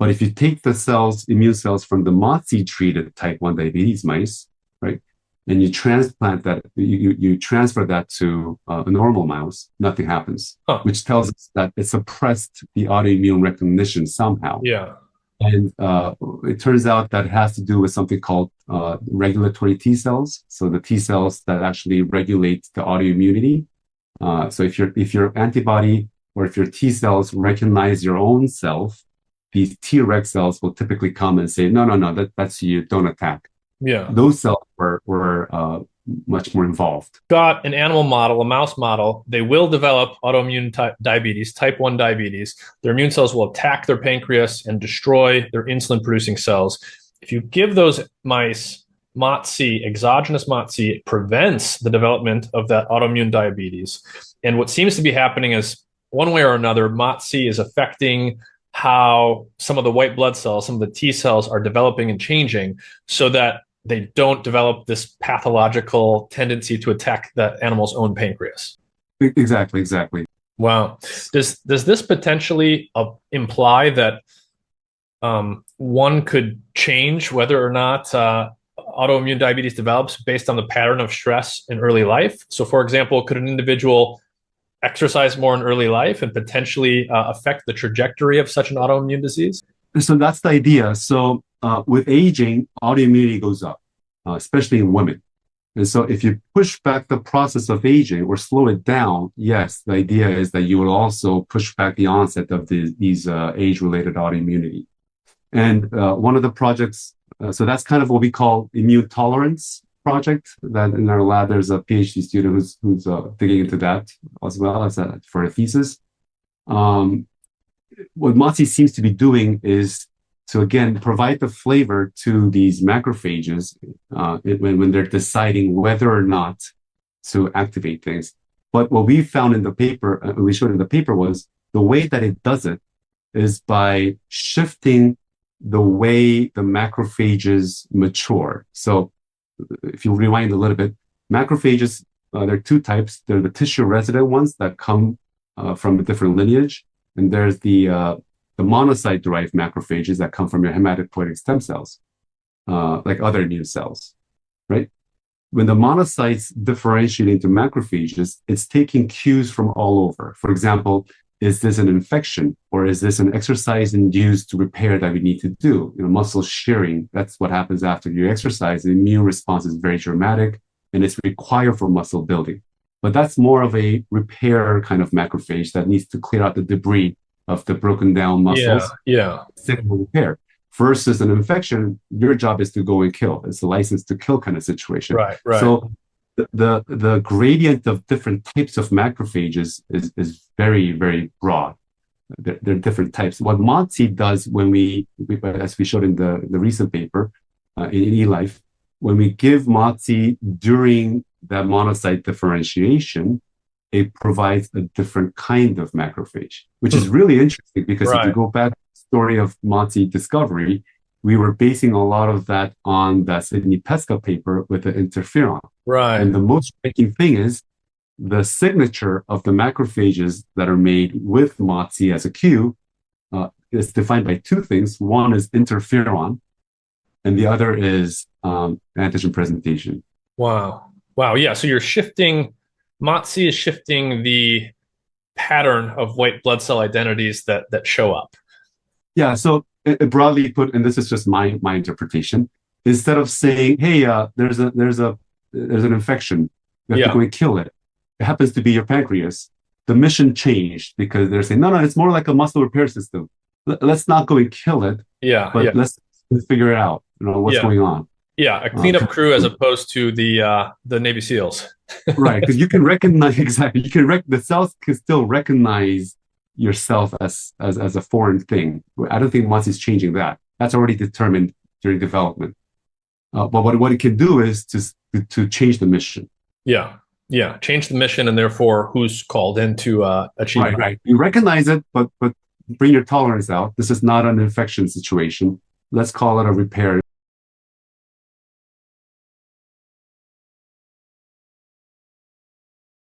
But if you take the cells, immune cells from the MOTS treated type 1 diabetes mice, right, and you transplant that, you transfer that to a normal mouse, nothing happens, which tells us that it suppressed the autoimmune recognition somehow. Yeah. And it turns out that it has to do with something called regulatory T cells. So the T cells that actually regulate the autoimmunity. So if your antibody or if your T cells recognize your own self, these Treg cells will typically come and say, no, that's you, don't attack. Yeah. Those cells were much more involved. Got an animal model, a mouse model. They will develop autoimmune diabetes, type 1 diabetes. Their immune cells will attack their pancreas and destroy their insulin producing cells. If you give those mice MOTS-c, exogenous MOTS-c, it prevents the development of that autoimmune diabetes. And what seems to be happening is, one way or another, MOTS-c is affecting how some of the white blood cells, some of the T cells are developing and changing so that they don't develop this pathological tendency to attack the animal's own pancreas. Exactly. Wow. Does this potentially imply that one could change whether or not autoimmune diabetes develops based on the pattern of stress in early life? So, for example, could an individual exercise more in early life and potentially affect the trajectory of such an autoimmune disease? So that's the idea. So with aging, autoimmunity goes up, especially in women. And so if you push back the process of aging or slow it down, yes, the idea is that you will also push back the onset of these age-related autoimmunity. And one of the projects, so that's kind of what we call immune tolerance project, that in our lab, there's a PhD student who's digging into that as well as for a thesis. What MOTS seems to be doing is to, again, provide the flavor to these macrophages when they're deciding whether or not to activate things. But what we found in the paper, we showed in the paper, was the way that it does it is by shifting the way the macrophages mature. So if you rewind a little bit, macrophages, there are two types. They're the tissue resident ones that come from a different lineage. And there's the monocyte-derived macrophages that come from your hematopoietic stem cells, like other immune cells, right? When the monocytes differentiate into macrophages, it's taking cues from all over. For example, is this an infection or is this an exercise-induced repair that we need to do? Muscle shearing, that's what happens after you exercise. The immune response is very dramatic and it's required for muscle building. But that's more of a repair kind of macrophage that needs to clear out the debris of the broken down muscles. Yeah. Signal repair. Versus an infection, your job is to go and kill. It's a license to kill kind of situation. Right. So the gradient of different types of macrophages is very, very broad. There are different types. What MOTS does when as we showed in the recent paper in eLife, when we give MOTS during that monocyte differentiation, it provides a different kind of macrophage, which is really interesting because if you go back to the story of MOTS discovery, we were basing a lot of that on the Sidney Pesca paper with the interferon. Right. And the most striking thing is the signature of the macrophages that are made with MOTS as a cue is defined by two things. One is interferon, and the other is antigen presentation. Wow. Yeah. So you're shifting, MOTS is shifting the pattern of white blood cell identities that show up. Yeah. So broadly put, and this is just my interpretation, instead of saying, hey, there's an infection, you have to go and kill it. It happens to be your pancreas. The mission changed because they're saying, no, it's more like a muscle repair system. Let's not go and kill it. But let's figure it out. What's going on. Yeah, a cleanup crew as opposed to the Navy SEALs. Right, because you can recognize the cells can still recognize yourself as a foreign thing. I don't think MOTS is changing that. That's already determined during development. But what it can do is to change the mission. Yeah, change the mission and therefore who's called in to achieve it. Right. You recognize it, but bring your tolerance out. This is not an infection situation. Let's call it a repair.